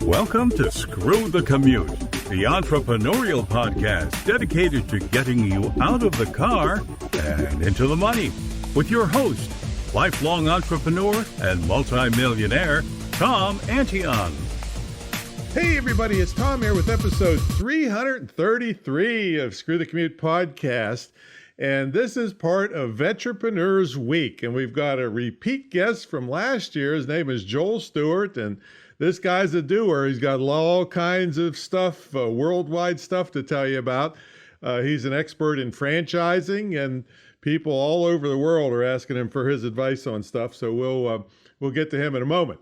Welcome to Screw the Commute, the entrepreneurial podcast dedicated to getting you out of the car and into the money with your host, lifelong entrepreneur and multimillionaire, Tom Antion. Hey everybody, it's Tom here with episode 333 of Screw the Commute podcast. And this is part of Vetrepreneur's Week. And we've got a repeat guest from last year. His name is Joel Stewart. And this guy's a doer. He's got all kinds of stuff, worldwide stuff to tell you about. He's an expert in franchising, and people all over the world are asking him for his advice on stuff. So we'll get to him in a moment.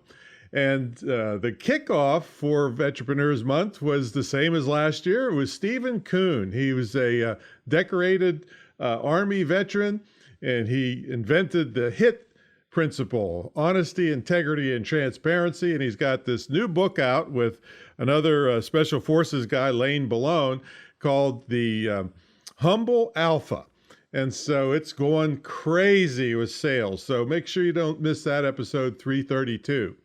And the kickoff for Vetrepreneurs Month was the same as last year. It was Stephen Kuhn. He was a decorated Army veteran, and he invented the HIT principle: honesty, integrity, and transparency. And he's got this new book out with another Special Forces guy, Lane Balone, called the Humble Alpha. And so it's going crazy with sales. So make sure you don't miss that episode 332.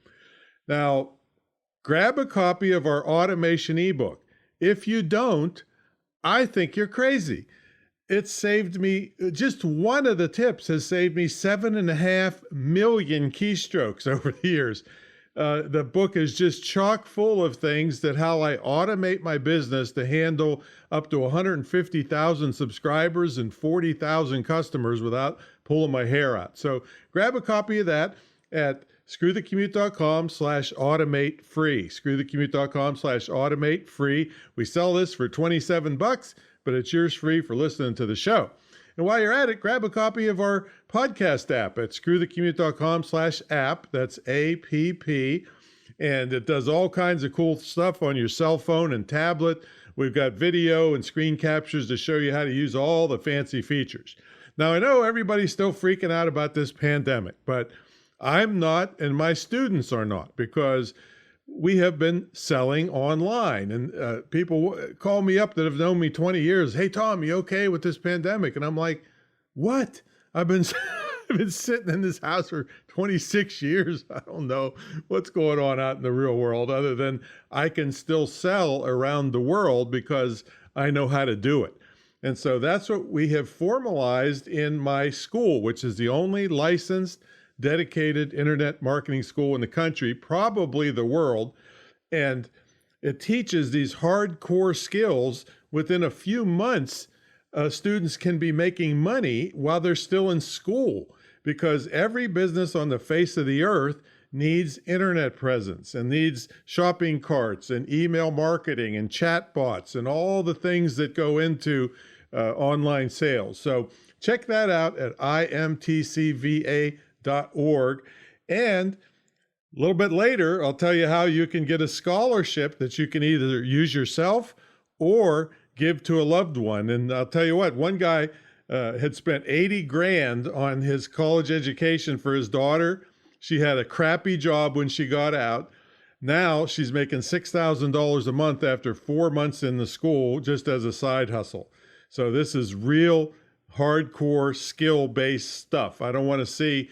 Now, grab a copy of our automation ebook. If you don't, I think you're crazy. It saved me, just one of the tips has saved me 7.5 million keystrokes over the years. The book is just chock full of things that how I automate my business to handle up to 150,000 subscribers and 40,000 customers without pulling my hair out. So grab a copy of that at screwthecommute.com/automate free. Screwthecommute.com/automate free. We sell this for $27, but it's yours free for listening to the show. And while you're at it, grab a copy of our podcast app at screwthecommute.com/app. That's APP. And it does all kinds of cool stuff on your cell phone and tablet. We've got video and screen captures to show you how to use all the fancy features. Now, I know everybody's still freaking out about this pandemic, but I'm not, and my students are not, because we have been selling online. And people call me up that have known me 20 years. Hey, Tom, you okay with this pandemic? And I'm like, what? I've been sitting in this house for 26 years. I don't know what's going on out in the real world other than I can still sell around the world because I know how to do it. And so that's what we have formalized in my school, which is the only licensed dedicated internet marketing school in the country, probably the world. And it teaches these hardcore skills. Within a few months, students can be making money while they're still in school, because every business on the face of the earth needs internet presence and needs shopping carts and email marketing and chat bots and all the things that go into online sales. So check that out at imtcva.org. And a little bit later, I'll tell you how you can get a scholarship that you can either use yourself or give to a loved one. And I'll tell you what, one guy had spent 80 grand on his college education for his daughter. She had a crappy job when she got out. Now she's making $6,000 a month after 4 months in the school just as a side hustle. So this is real hardcore skill-based stuff. I don't want to see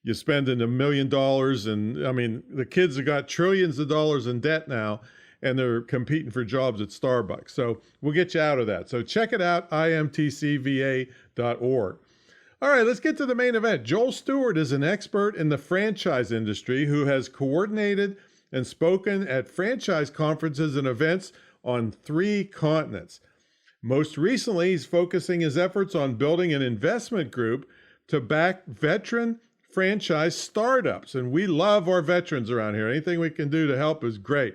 you spending $1 million. And I mean, the kids have got trillions of dollars in debt now, and they're competing for jobs at Starbucks. So we'll get you out of that. So check it out, imtcva.org. All right, let's get to the main event. Joel Stewart is an expert in the franchise industry who has coordinated and spoken at franchise conferences and events on 3 continents. Most recently, he's focusing his efforts on building an investment group to back veteran franchise startups. And we love our veterans around here. Anything we can do to help is great.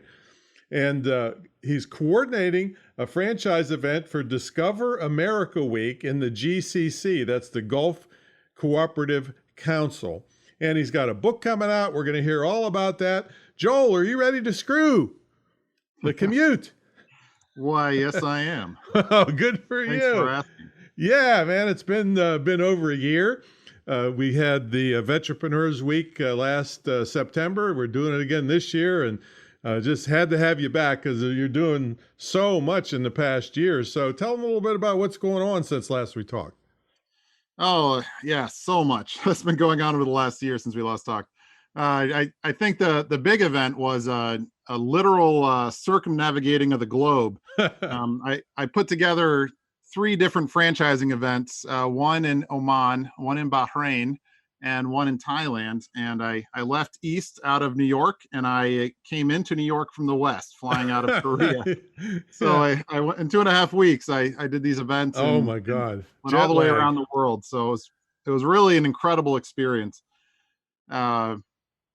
And he's coordinating a franchise event for Discover America Week in the GCC. That's the Gulf Cooperative Council. And he's got a book coming out. We're going to hear all about that. Joel, are you ready to screw the commute? Why, yes, I am. Oh, good for you. Thanks for asking. Yeah, man, it's been over a year. We had the Vetrepreneurs Week last September. We're doing it again this year, and just had to have you back because you're doing so much in the past year. So tell them a little bit about what's going on since last we talked. Oh, yeah, so much. That's been going on over the last year since we last talked. I think the big event was a literal circumnavigating of the globe. I put together 3 different franchising events, one in Oman, one in Bahrain, and one in Thailand. And I left east out of New York, and I came into New York from the west, flying out of Korea. So Yeah. I went in 2.5 weeks. I did these events Oh and my God. went all Jet the way lag. around the world. So it was really an incredible experience. Uh,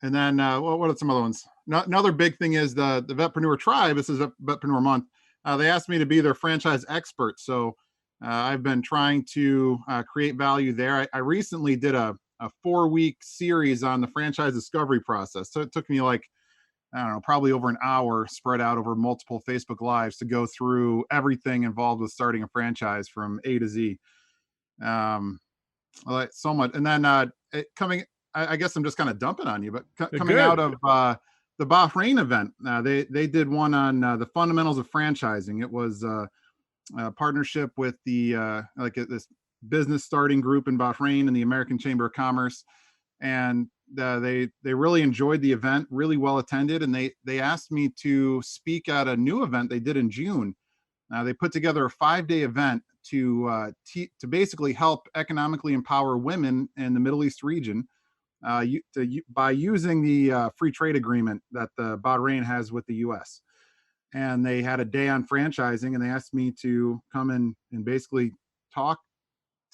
and then what are some other ones? Another big thing is the Vetrepreneur tribe. This is Vetrepreneur month. They asked me to be their franchise expert. So I've been trying to create value there. I recently did a 4-week series on the franchise discovery process. So it took me like, I don't know, probably over an hour spread out over multiple Facebook Lives to go through everything involved with starting a franchise from A to Z. I like so much. And then I guess I'm just kind of dumping on you, but coming out Good. of the Bahrain event, they did one on the fundamentals of franchising. It was a partnership with the this business starting group in Bahrain and the American Chamber of Commerce, and they really enjoyed the event, really well attended, and they asked me to speak at a new event they did in June. They put together a 5-day event to basically help economically empower women in the Middle East region by using the free trade agreement that the Bahrain has with the U.S. And they had a day on franchising, and they asked me to come in and basically talk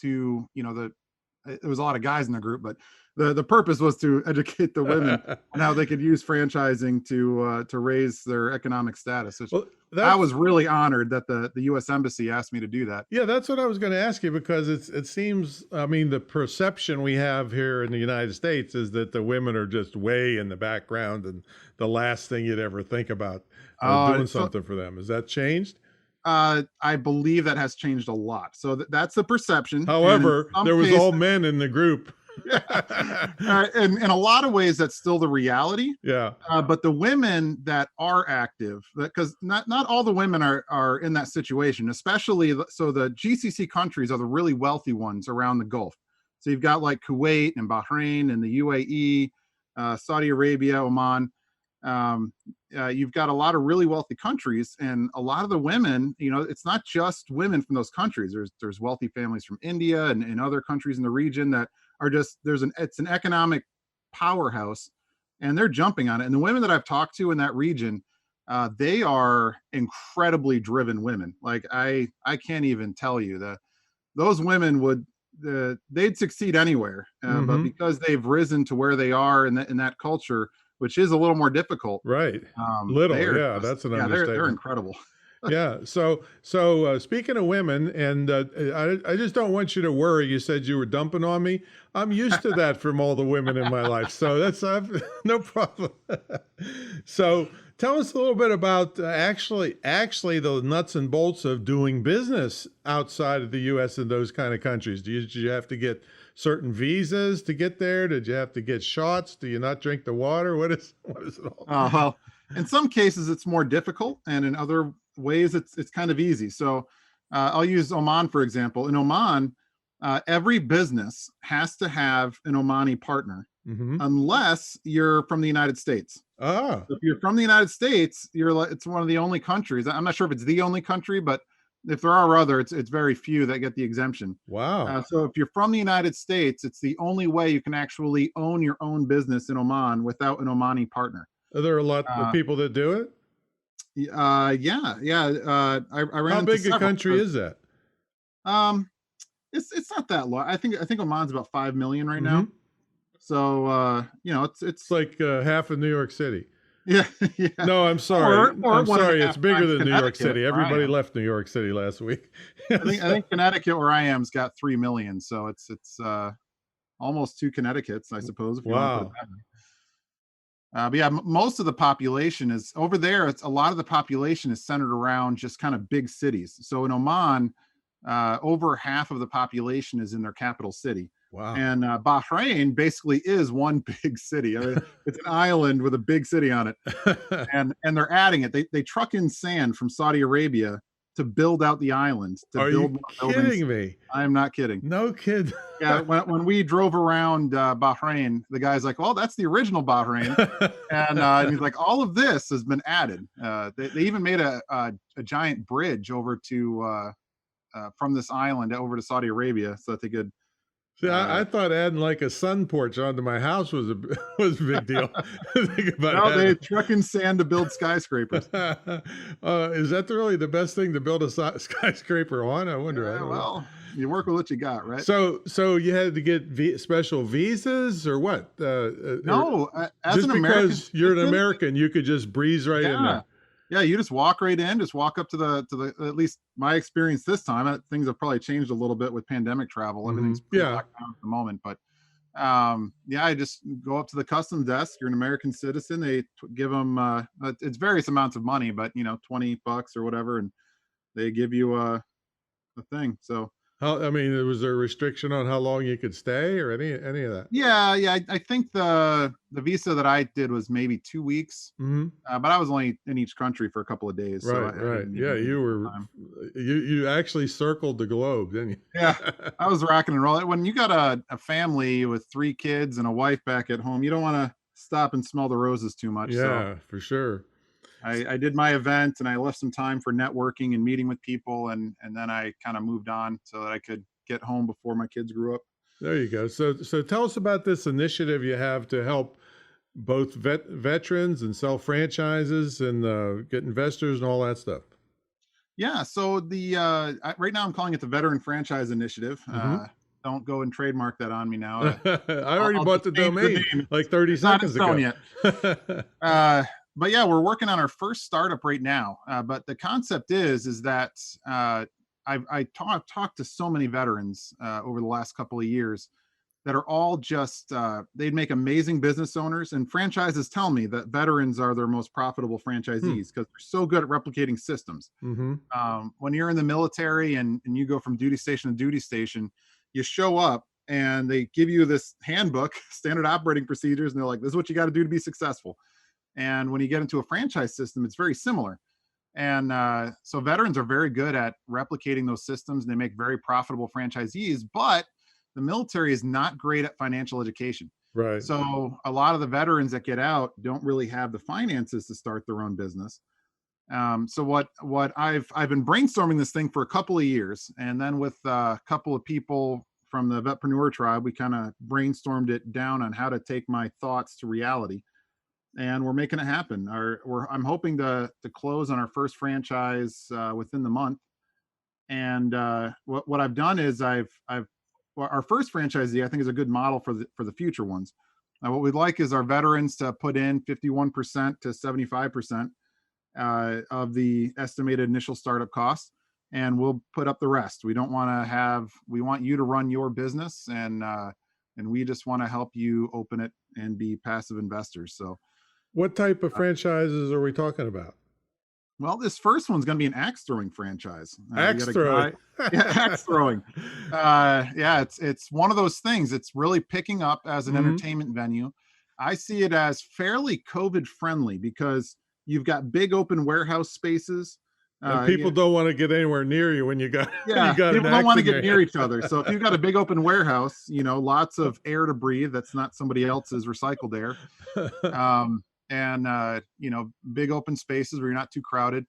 to, there was a lot of guys in the group, but the purpose was to educate the women on how they could use franchising to raise their economic status. Well, I was really honored that the U.S. Embassy asked me to do that. yeah, that's what I was going to ask you, because it seems, I mean, the perception we have here in the United States is that the women are just way in the background and the last thing you'd ever think about doing something for them. Has that changed? I believe that has changed a lot. So that's the perception. However, there was all men in the group. And in a lot of ways, that's still the reality. Yeah. But the women that are active, because not all the women are in that situation, especially so the GCC countries are the really wealthy ones around the Gulf. So you've got like Kuwait and Bahrain and the UAE, Saudi Arabia, Oman. You've got a lot of really wealthy countries, and a lot of the women, it's not just women from those countries. There's wealthy families from India and other countries in the region that are just it's an economic powerhouse, and they're jumping on it. And the women that I've talked to in that region, they are incredibly driven women. Like I can't even tell you that those women they'd succeed anywhere, but because they've risen to where they are in that culture, which is a little more difficult. Right. That's an understatement. They're incredible. Yeah. So speaking of women, and I just don't want you to worry. You said you were dumping on me. I'm used to that from all the women in my life. So that's no problem. So tell us a little bit about actually the nuts and bolts of doing business outside of the U.S. in those kind of countries. Did you have to get certain visas to get there? Did you have to get shots? Do you not drink the water? What is it all? Well, in some cases it's more difficult, and in other ways it's kind of easy. So I'll use Oman for example. In Oman, every business has to have an Omani partner, unless you're from the United States. So if you're from the United States, it's one of the only countries. I'm not sure if it's the only country, but if there are other, it's very few that get the exemption. Wow. So if you're from the United States, it's the only way you can actually own your own business in Oman without an Omani partner. Are there a lot of people that do it? Yeah. I ran How into big a several. country is that? It's not that large. I think Oman's about 5 million right now. So it's like half of New York City. Yeah. No, I'm sorry. I'm sorry. It's bigger than New York Connecticut, City. Everybody left New York City last week. I think Connecticut, where I am's got 3 million. So it's almost 2 Connecticut's, I suppose, if you want to put it that way. But yeah, most of the population is over there. A lot of the population is centered around just kind of big cities. So in Oman, over half of the population is in their capital city. Wow. And Bahrain basically is one big city. I mean, it's an island with a big city on it. And they're adding it. They truck in sand from Saudi Arabia to build out the island, to Are build you more buildings. kidding me? I am not kidding. No kid. Yeah, when we drove around Bahrain, the guy's like, "Well, that's the original Bahrain," and he's like, "All of this has been added." They even made a giant bridge over to from this island over to Saudi Arabia, so that they could. See, I thought adding like a sun porch onto my house was a was a big deal. Think about Now they that. truck in sand to build skyscrapers. Is that really the best thing to build a skyscraper on? I wonder. I Yeah, don't know. well, you work with what you got, right? So you had to get special visas or what? No, as just an American because you're an citizen, American, you could just breeze right in yeah, there. yeah, you just walk right in, just walk up to the. At least my experience this time. Things have probably changed a little bit with pandemic travel. Everything's pretty Yeah. locked down at the moment, but yeah, I just go up to the customs desk. You're an American citizen. They give them it's various amounts of money, but $20 or whatever, and they give you a thing. So I mean, was there a restriction on how long you could stay or any of that? yeah, I think the visa that I did was maybe 2 weeks, Mm-hmm. but I was only in each country for a couple of days. So Right, I right. didn't Yeah, even need you the full were time. you actually circled the globe, didn't you? Yeah, I was rocking and rolling. When you got a family with 3 kids and a wife back at home, you don't want to stop and smell the roses too much. So Yeah, for sure. I did my event and I left some time for networking and meeting with people, and then I kind of moved on so that I could get home before my kids grew up. There you go. So tell us about this initiative you have to help both veterans and sell franchises and get investors and all that stuff. Yeah, so right now I'm calling it the Veteran Franchise Initiative. Mhm. Don't go and trademark that on me now. I already bought just the change domain name. like 30 It's not in seconds stone ago. yet. But yeah, we're working on our first startup right now. But the concept is that I've talked to so many veterans over the last couple of years that are all just they'd make amazing business owners, and franchises tell me that veterans are their most profitable franchisees because they're so good at replicating systems. Mm-hmm. When you're in the military and you go from duty station to duty station, you show up and they give you this handbook, standard operating procedures, and they're like, this is what you got to do to be successful. And when you get into a franchise system, it's very similar. And so veterans are very good at replicating those systems, and they make very profitable franchisees, but the military is not great at financial education. Right. So a lot of the veterans that get out don't really have the finances to start their own business. So what I've been brainstorming this thing for a couple of years, and then with a couple of people from the Vetrepreneur tribe, we kind of brainstormed it down on how to take my thoughts to reality, and we're making it happen. I'm hoping to close on our first franchise within the month. And what I've done is our first franchisee I think is a good model for the future ones. What we'd like is our veterans to put in 51% to 75% of the estimated initial startup costs, and we'll put up the rest. We want you to run your business, and we just want to help you open it and be passive investors. So what type of franchises are we talking about? well, this first one's going to be an axe throwing franchise. Axe throwing. Axe throwing. Yeah, it's one of those things. It's really picking up as an entertainment venue. I see it as fairly COVID friendly because you've got big open warehouse spaces. And people don't want to get anywhere near you when you got Yeah, you got people an don't want to axe in get your near hand. each other. So if you've got a big open warehouse, lots of air to breathe. That's not somebody else's recycled air. And big open spaces where you're not too crowded.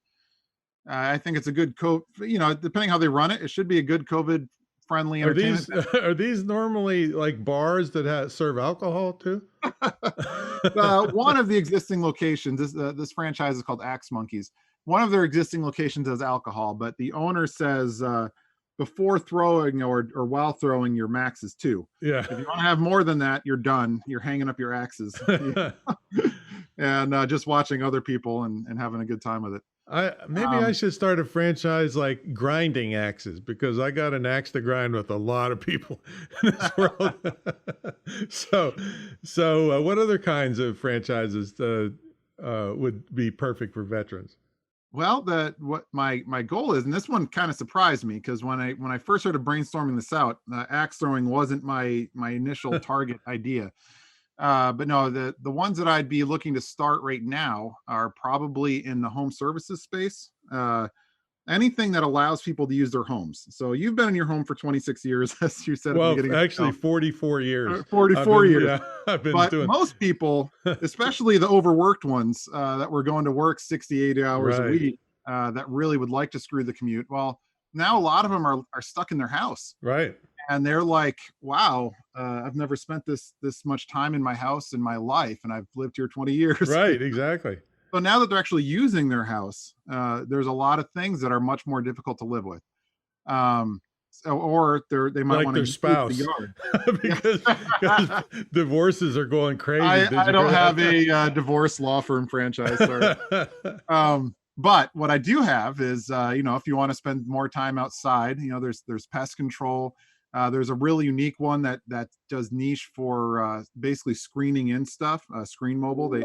I think it's a good depending how they run it, it should be a good COVID friendly entertainment. Are these normally like bars that serve alcohol too? One of the existing locations, this franchise is called Axe Monkeys. One of their existing locations has alcohol, but the owner says before throwing or while throwing, your max is 2. Yeah. If you want to have more than that, you're done. You're hanging up your axes and just watching other people and having a good time with it. I should start a franchise like grinding axes, because I got an axe to grind with a lot of people in this world. So what other kinds of franchises would be perfect for veterans? Well, what my goal is, and this one kind of surprised me because when I first started brainstorming this out, axe throwing wasn't my initial target idea. But no, the ones that I'd be looking to start right now are probably in the home services space. anything that allows people to use their homes. So you've been in your home for 26 years, as you said at the Well, beginning of the actually show. 44 years. 44 years. Yeah, I've been But doing. most people, especially the overworked ones that were going to work 60, 80 hours a Right. week, that really would like to screw the commute. Well, now a lot of them are stuck in their house. Right. And they're like, wow, I've never spent this much time in my house in my life, and I've lived here 20 years. Right. Exactly. So now that they're actually using their house, there's a lot of things that are much more difficult to live with. Or they might Like want to their use the spouse, yard. because divorces are going crazy. I don't have a divorce law firm franchise. Sorry. But what I do have is, if you want to spend more time outside, there's pest control. There's a really unique one that does niche for basically screening in stuff. Screen Mobile. They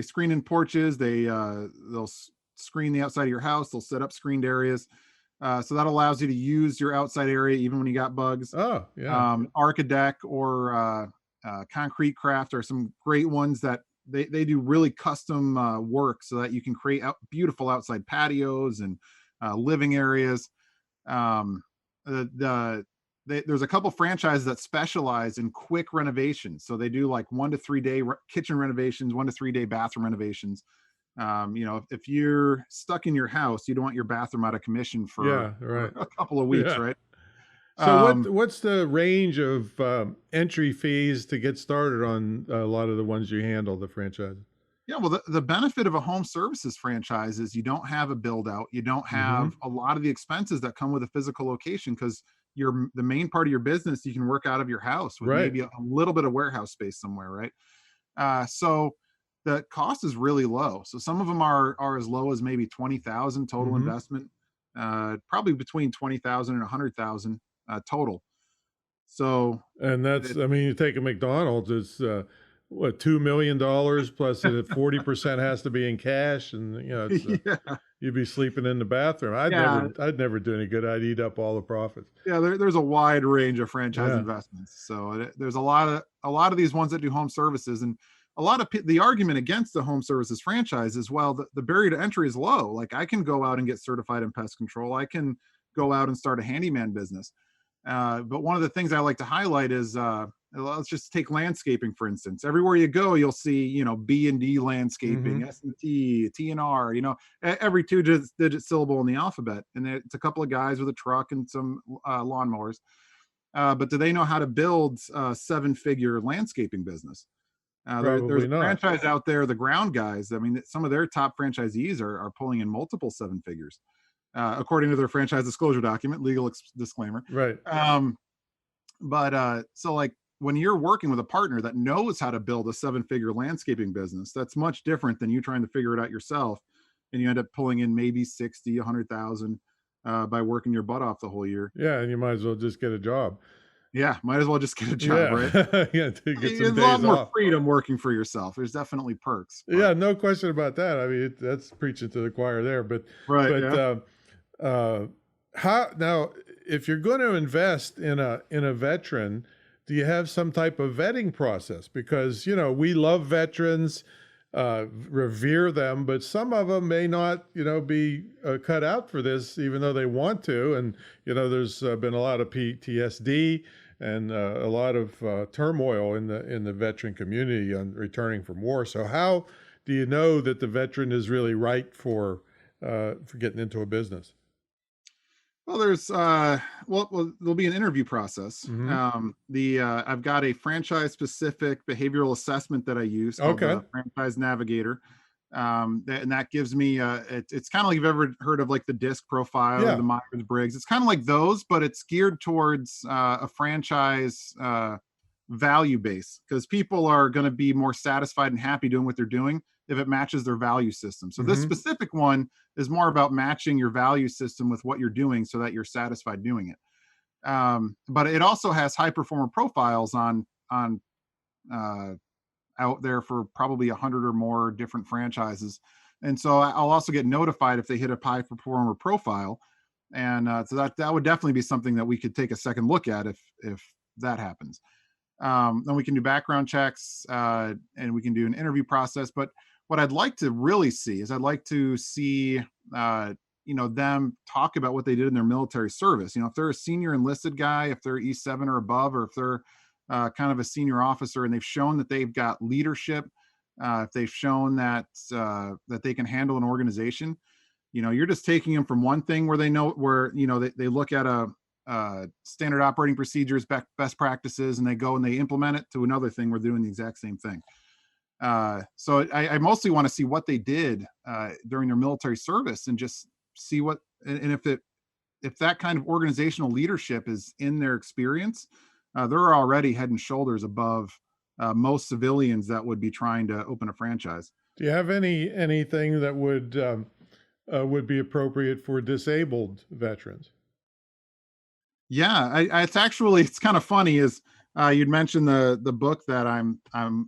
screen in porches. They'll screen the outside of your house. They'll set up screened areas. So that allows you to use your outside area even when you got bugs. Oh, yeah. Architect or Concrete Craft are some great ones that they do really custom work so that you can create beautiful outside patios and living areas. There's a couple franchises that specialize in quick renovations. So they do like 1 to 3 day kitchen renovations, 1 to 3 day bathroom renovations. If you're stuck in your house, you don't want your bathroom out of commission for a couple of weeks, right? So what's the range of entry fees to get started on a lot of the ones you handle, the franchises? Yeah, well, the benefit of a home services franchise is you don't have a build out. You don't have a lot of the expenses that come with a physical location, because the main part of your business you can work out of your house with maybe a little bit of warehouse space somewhere, right? So the cost is really low. So some of them are as low as maybe 20,000 total investment, probably between 20,000 and 100,000 total. So, and that's, you take a McDonald's, it's what, $2 million plus 40% has to be in cash, and it's, you'd be sleeping in the bathroom. I'd never do any good. I'd eat up all the profits. Yeah, there's a wide range of franchise investments. So there's a lot of these ones that do home services, and a lot of the argument against the home services franchise is, well, the barrier to entry is low. Like, I can go out and get certified in pest control. I can go out and start a handyman business. But one of the things I like to highlight is, let's just take landscaping, for instance. Everywhere you go, you'll see, B&D landscaping, S&T, T&R, every two-digit syllable in the alphabet. And it's a couple of guys with a truck and some lawnmowers. But do they know how to build a 7-figure landscaping business? There's a franchise out there, the Ground Guys. Some of their top franchisees are pulling in multiple 7 figures. According to their franchise disclosure document, legal disclaimer. Right. So like, when you're working with a partner that knows how to build a 7-figure landscaping business, that's much different than you trying to figure it out yourself. And you end up pulling in maybe 60, 100,000 by working your butt off the whole year. Yeah. And you might as well just get a job. Yeah. Might as well just get a job, right? To get There's a lot more freedom working for yourself. There's definitely perks. But. Yeah. No question about that. That's preaching to the choir there, but how now, if you're going to invest in a veteran, do you have some type of vetting process? Because, we love veterans, revere them, but some of them may not, be cut out for this, even though they want to. And, there's been a lot of PTSD and a lot of turmoil in the veteran community on returning from war. So how do you know that the veteran is really right for getting into a business? Well, there'll be an interview process. I've got a franchise specific behavioral assessment that I use called the Franchise Navigator. And that gives me it's kind of like, you've ever heard of like the DISC profile or the Myers-Briggs. It's kind of like those, but it's geared towards a franchise value base, because people are going to be more satisfied and happy doing what they're doing if it matches their value system. So this specific one is more about matching your value system with what you're doing so that you're satisfied doing it. But it also has high performer profiles on out there for probably 100 or more different franchises. And so I'll also get notified if they hit a high performer profile. And so that would definitely be something that we could take a second look at if that happens. Then we can do background checks, and we can do an interview process. But what I'd like to really see is I'd like to see, them talk about what they did in their military service. If they're a senior enlisted guy, if they're E7 or above, or if they're kind of a senior officer and they've shown that they've got leadership, if they've shown that that they can handle an organization, you're just taking them from one thing where they know where, they look at a standard operating procedures, best practices, and they go and they implement it, to another thing we're doing the exact same thing. So I mostly want to see what they did during their military service, and just see what, and if that kind of organizational leadership is in their experience, they're already head and shoulders above most civilians that would be trying to open a franchise. Do you have anything that would be appropriate for disabled veterans? Yeah, it's kind of funny, is you'd mentioned the book that I'm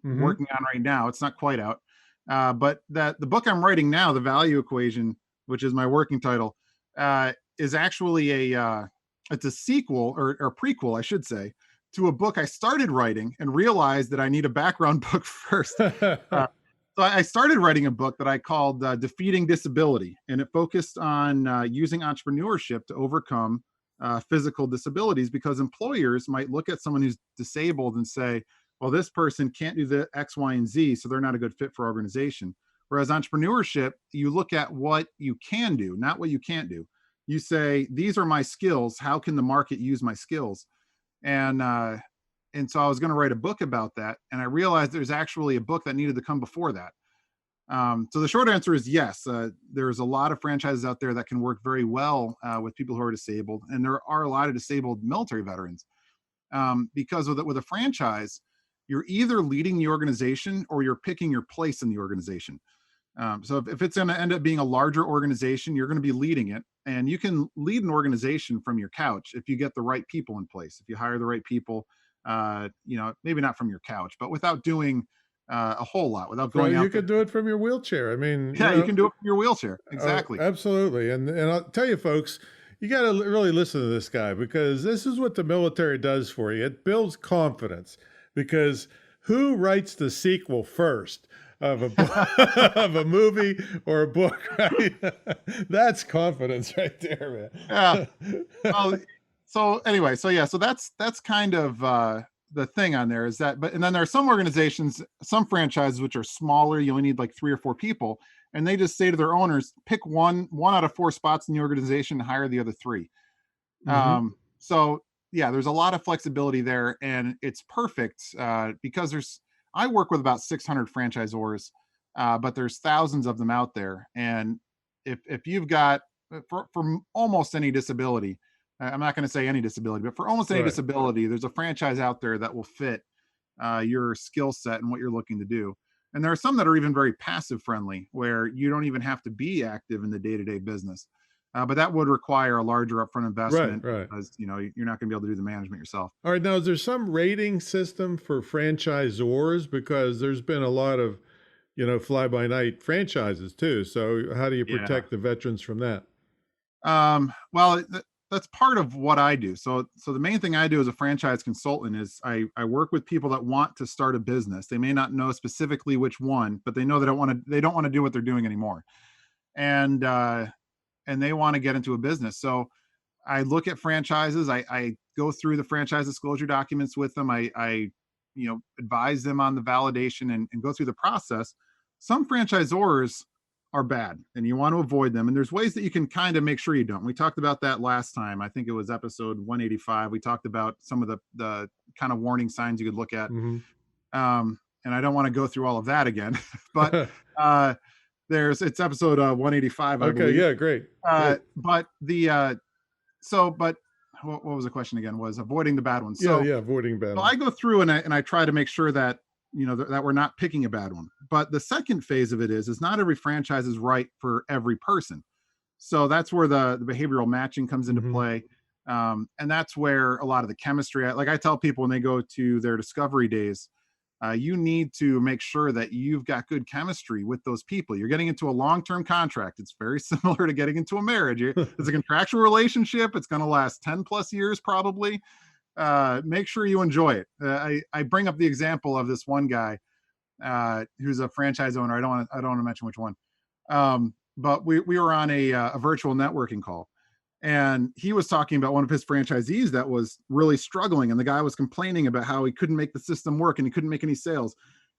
working on right now. It's not quite out, but the book I'm writing now, The Value Equation, which is my working title, is actually it's a sequel, or prequel, I should say, to a book I started writing and realized that I need a background book first. So I started writing a book that I called Defeating Disability, and it focused on using entrepreneurship to overcome physical disabilities, because employers might look at someone who's disabled and say, well, this person can't do the X, Y, and Z, so they're not a good fit for organization. Whereas entrepreneurship, you look at what you can do, not what you can't do. You say, these are my skills. How can the market use my skills? And so I was going to write a book about that, and I realized there's actually a book that needed to come before that. So the short answer is yes. There's a lot of franchises out there that can work very well with people who are disabled, and there are a lot of disabled military veterans. Because with a franchise, you're either leading the organization or you're picking your place in the organization. So if it's going to end up being a larger organization, you're going to be leading it, and you can lead an organization from your couch if you get the right people in place. If you hire the right people, maybe not from your couch, but without doing a whole lot, without going out. You could do it from your wheelchair. I mean, you can do it from your wheelchair. Exactly. Absolutely. And I'll tell you, folks, you got to really listen to this guy, because this is what the military does for you. It builds confidence, because who writes the sequel first of a of a movie or a book, right? That's confidence right there, man. Yeah. Well, so anyway, so that's kind of the thing on there, is that, and then there are some organizations, some franchises, which are smaller. You only need like 3 or 4 people, and they just say to their owners, pick one out of 4 spots in the organization and hire the other 3. So yeah, there's a lot of flexibility there, and it's perfect because I work with about 600 franchisors, but there's thousands of them out there. And if you've got, for almost any disability, I'm not going to say any disability, but for almost any disability, there's a franchise out there that will fit your skill set and what you're looking to do. And there are some that are even very passive friendly, where you don't even have to be active in the day-to-day business. But that would require a larger upfront investment, because you're not going to be able to do the management yourself. All right. Now, is there some rating system for franchisors? Because there's been a lot of, fly-by-night franchises too. So how do you protect the veterans from that? Well, that's part of what I do. So the main thing I do as a franchise consultant is I work with people that want to start a business. They may not know specifically which one, but they know they don't want to do what they're doing anymore. And they want to get into a business. So I look at franchises. I go through the franchise disclosure documents with them. I advise them on the validation and go through the process. Some franchisors are bad, and you want to avoid them. And there's ways that you can kind of make sure you don't. We talked about that last time. I think it was episode 185. We talked about some of the kind of warning signs you could look at. And I don't want to go through all of that again, but it's episode 185. I believe. Yeah, great. But what was the question again? Was avoiding the bad ones. So, avoiding bad ones. So I go through and I try to make sure that that we're not picking a bad one. But the second phase of it is not every franchise is right for every person. So that's where the behavioral matching comes into play. And that's where a lot of the chemistry, like I tell people when they go to their discovery days, you need to make sure that you've got good chemistry with those people. You're getting into a long-term contract. It's very similar to getting into a marriage. It's a contractual relationship. It's going to last 10 plus years probably. make sure you enjoy it. I bring up the example of this one guy who's a franchise owner. I don't want to mention which one. But we were on a virtual networking call, and he was talking about one of his franchisees that was really struggling, and the guy was complaining about how he couldn't make the system work and he couldn't make any sales.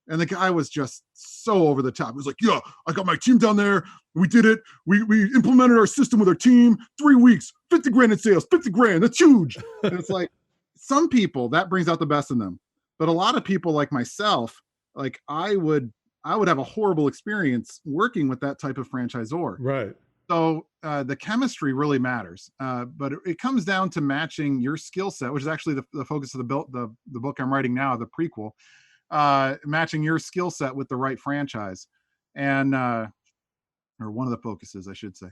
And the guy was just so over the top. He was like, yeah, I got my team down there. We did it. We implemented our system with our team. 3 weeks, 50 grand in sales, 50 grand. That's huge. And it's like, some people, that brings out the best in them. But a lot of people like myself, like I would have a horrible experience working with that type of franchisor. Right. So the chemistry really matters. But it comes down to matching your skill set, which is actually the focus of the book I'm writing now, the prequel. Matching your skill set with the right franchise, and or one of the focuses, I should say.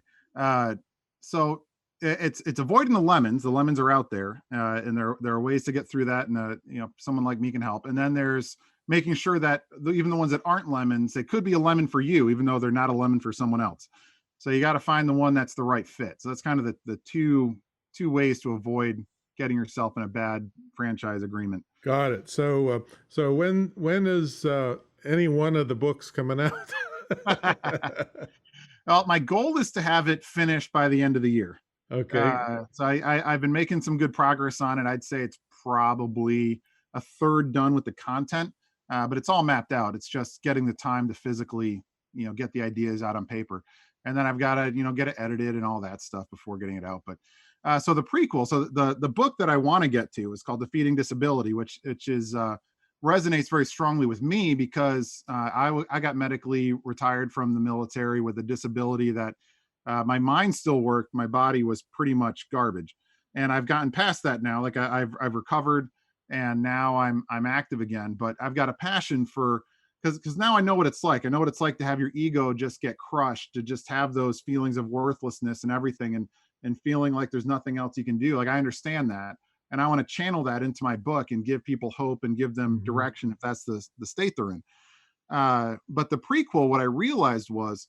So it's avoiding the lemons. The lemons are out there, and there are ways to get through that, and someone like me can help. And then there's making sure that even the ones that aren't lemons, they could be a lemon for you, even though they're not a lemon for someone else. So you got to find the one that's the right fit. So that's kind of the two ways to avoid getting yourself in a bad franchise agreement. Got it. So when is any one of the books coming out? Well, my goal is to have it finished by the end of the year. Okay. So I've been making some good progress on it. I'd say it's probably a third done with the content, but it's all mapped out. It's just getting the time to physically, get the ideas out on paper. And then I've got to, get it edited and all that stuff before getting it out. But so the prequel, so the book that I want to get to is called Defeating Disability, which is resonates very strongly with me because I got medically retired from the military with a disability that my mind still worked. My body was pretty much garbage, and I've gotten past that now. Like I've recovered, and now I'm active again. But I've got a passion for because now I know what it's like. I know what it's like to have your ego just get crushed, to just have those feelings of worthlessness and everything, and feeling like there's nothing else you can do. Like I understand that. And I want to channel that into my book and give people hope and give them direction if that's the state they're in. But the prequel, what I realized was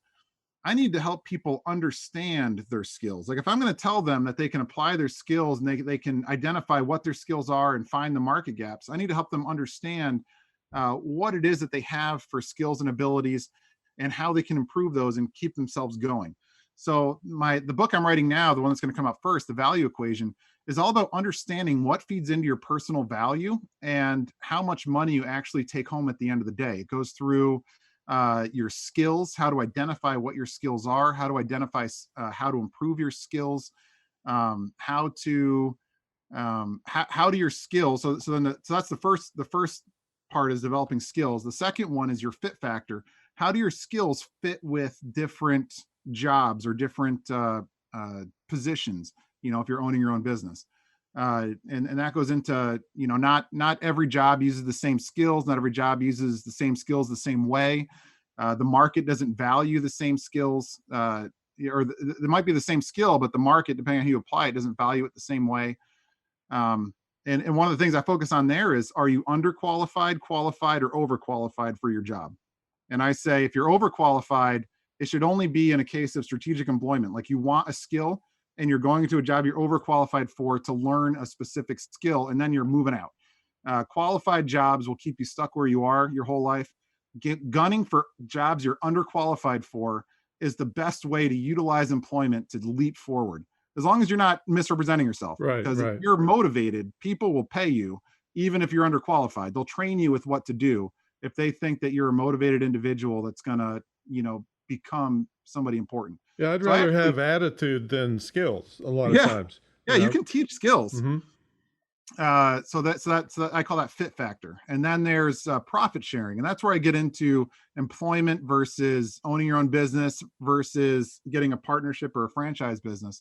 I need to help people understand their skills. Like if I'm going to tell them that they can apply their skills and they can identify what their skills are and find the market gaps, I need to help them understand what it is that they have for skills and abilities and how they can improve those and keep themselves going. So the book I'm writing now, the one that's going to come out first, The Value Equation, is all about understanding what feeds into your personal value and how much money you actually take home at the end of the day. It goes through your skills, how to identify what your skills are, how to identify how to improve your skills, how do your skills. So that's the first part is developing skills. The second one is your fit factor. How do your skills fit with different jobs or different positions, if you're owning your own business, and that goes into, not every job uses the same skills, not every job uses the same skills the same way. The market doesn't value the same skills, or there might be the same skill, but the market, depending on how you apply it, doesn't value it the same way. And one of the things I focus on there is, are you underqualified, qualified, or overqualified for your job? And I say, if you're overqualified, it should only be in a case of strategic employment. Like you want a skill and you're going into a job you're overqualified for to learn a specific skill, and then you're moving out. Qualified jobs will keep you stuck where you are your whole life. Gunning for jobs you're underqualified for is the best way to utilize employment to leap forward, as long as you're not misrepresenting yourself. Right. Because if you're motivated, people will pay you, even if you're underqualified. They'll train you with what to do if they think that you're a motivated individual that's going to, become somebody important. Yeah, I'd rather have attitude than skills a lot of times. Yeah, you can teach skills. So that's I call that fit factor. And then there's profit sharing, and that's where I get into employment versus owning your own business versus getting a partnership or a franchise business.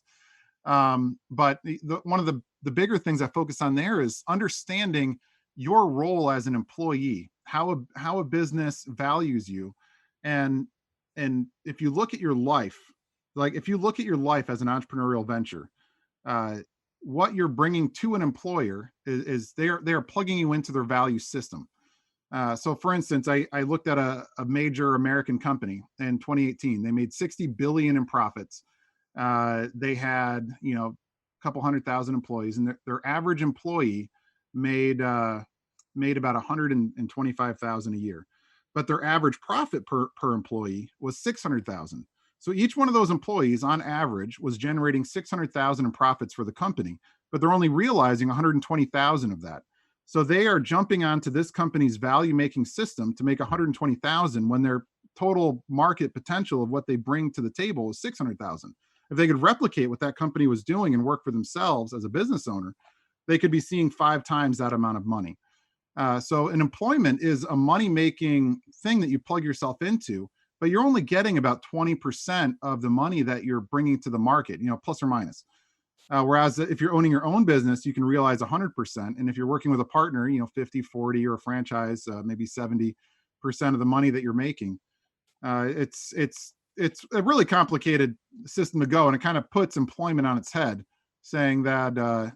But one of the bigger things I focus on there is understanding your role as an employee, how a business values you, and if you look at your life, like if you look at your life as an entrepreneurial venture, what you're bringing to an employer is they are plugging you into their value system. So for instance, I looked at a major American company in 2018. They made $60 billion in profits. They had, a couple 100,000 employees, and their average employee made made about 125,000 a year, but their average profit per employee was 600,000. So each one of those employees, on average, was generating 600,000 in profits for the company, but they're only realizing 120,000 of that. So they are jumping onto this company's value making system to make 120,000 when their total market potential of what they bring to the table is 600,000. If they could replicate what that company was doing and work for themselves as a business owner, they could be seeing 5 times that amount of money. So an employment is a money-making thing that you plug yourself into, but you're only getting about 20% of the money that you're bringing to the market, plus or minus. Whereas if you're owning your own business, you can realize 100%. And if you're working with a partner, 50, 40, or a franchise, maybe 70% of the money that you're making. It's a really complicated system to go, and it kind of puts employment on its head, saying that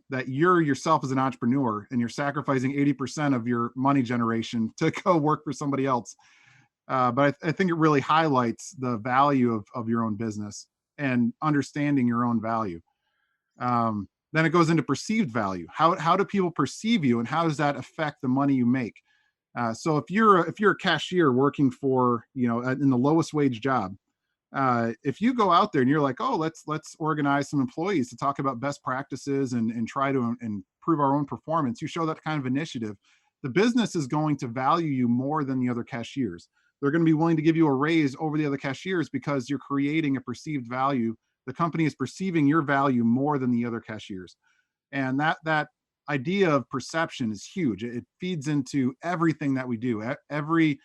that you're yourself as an entrepreneur and you're sacrificing 80% of your money generation to go work for somebody else. But I think it really highlights the value of your own business and understanding your own value. Then it goes into perceived value. How do people perceive you, and how does that affect the money you make? So if you're a cashier working for, in the lowest wage job, if you go out there and you're like, oh, let's organize some employees to talk about best practices and try to improve our own performance, you show that kind of initiative, the business is going to value you more than the other cashiers. They're going to be willing to give you a raise over the other cashiers because you're creating a perceived value. The company is perceiving your value more than the other cashiers. And that idea of perception is huge. It feeds into everything that we do, every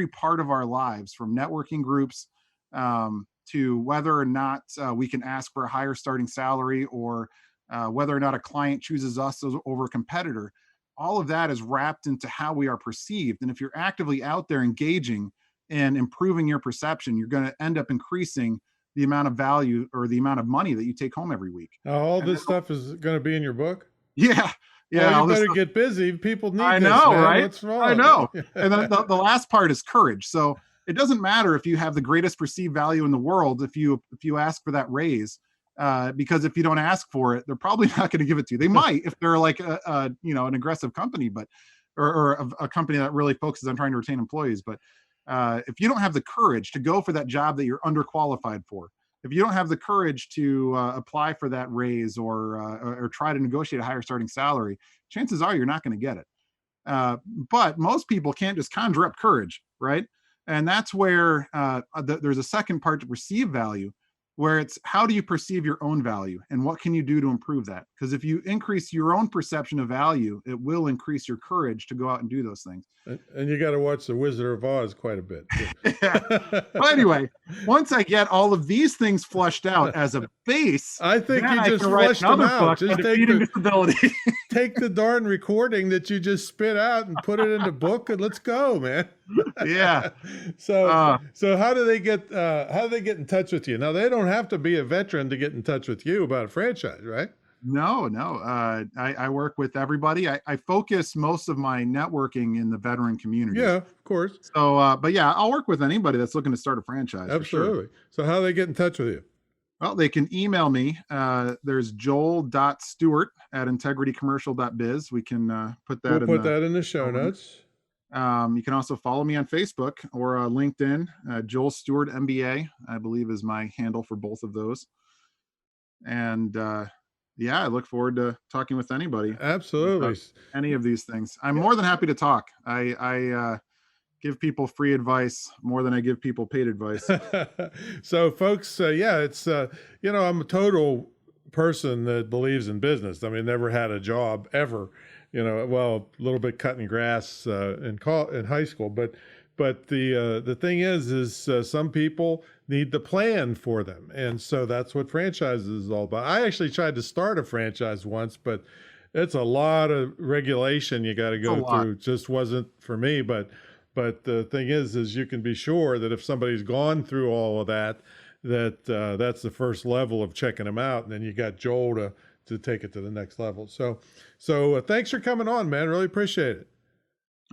part of our lives, from networking groups to whether or not we can ask for a higher starting salary, or whether or not a client chooses us over a competitor. All of that is wrapped into how we are perceived. And if you're actively out there engaging and improving your perception, you're going to end up increasing the amount of value or the amount of money that you take home every week. All this stuff is going to be in your book? Yeah. Yeah. Well, you better get busy. People need I this, know, man. right? What's wrong? I know. And then the last part is courage. So it doesn't matter if you have the greatest perceived value in the world, if you ask for that raise, because if you don't ask for it, they're probably not going to give it to you. They might if they're like an aggressive company, but or a company that really focuses on trying to retain employees. But if you don't have the courage to go for that job that you're underqualified for, if you don't have the courage to apply for that raise or try to negotiate a higher starting salary, chances are you're not going to get it. But most people can't just conjure up courage, right? And that's where there's a second part to perceive value, where it's how do you perceive your own value and what can you do to improve that? Because if you increase your own perception of value, it will increase your courage to go out and do those things. And you got to watch The Wizard of Oz quite a bit. Yeah. Well, anyway, once I get all of these things flushed out as a base, I think you just flushed them out. Just take the darn recording that you just spit out and put it in the book, and let's go, man. Yeah. So how do they get in touch with you? Now, they don't have to be a veteran to get in touch with you about a franchise, right? No. I work with everybody. I focus most of my networking in the veteran community. Yeah, of course. So, but yeah, I'll work with anybody that's looking to start a franchise. Absolutely. For sure. So how do they get in touch with you? Well, they can email me. There's joel.stewart@integritycommercial.biz. We can put that We'll put that in the show notes. You can also follow me on Facebook or LinkedIn. Joel Stewart MBA, I believe, is my handle for both of those. And yeah, I look forward to talking with anybody. Absolutely. Any of these things. I'm more than happy to talk. I give people free advice more than I give people paid advice. So folks, it's, I'm a total person that believes in business. I mean, never had a job ever, well, a little bit cutting grass in high school, but the thing is some people need the plan for them. And so that's what franchises is all about. I actually tried to start a franchise once, but it's a lot of regulation you got to go through. It just wasn't for me. But the thing is you can be sure that if somebody's gone through all of that, that's the first level of checking them out. And then you got Joel to take it to the next level. So thanks for coming on, man. Really appreciate it.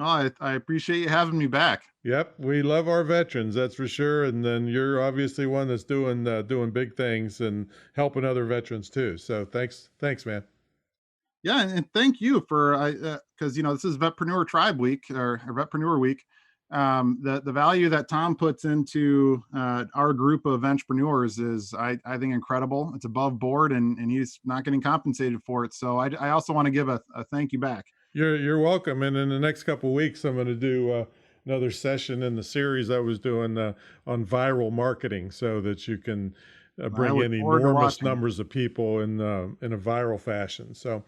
Oh, I appreciate you having me back. Yep. We love our veterans, that's for sure. And then you're obviously one that's doing big things and helping other veterans too. So thanks, man. Yeah, and thank you for because this is Vetrepreneur Tribe Week or Vetrepreneur Week. The value that Tom puts into our group of entrepreneurs is, I think, incredible. It's above board, and he's not getting compensated for it. So I also want to give a thank you back. You're welcome. And in the next couple of weeks, I'm going to do another session in the series I was doing on viral marketing, so that you can bring in enormous numbers of people in a viral fashion. So.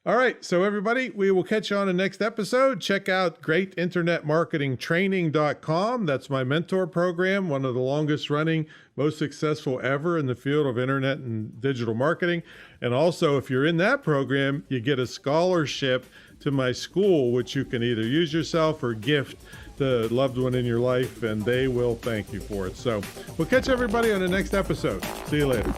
All right. So everybody, we will catch you on the next episode. Check out greatinternetmarketingtraining.com. That's my mentor program, one of the longest running, most successful ever in the field of internet and digital marketing. And also, if you're in that program, you get a scholarship to my school, which you can either use yourself or gift to a loved one in your life, and they will thank you for it. So we'll catch everybody on the next episode. See you later.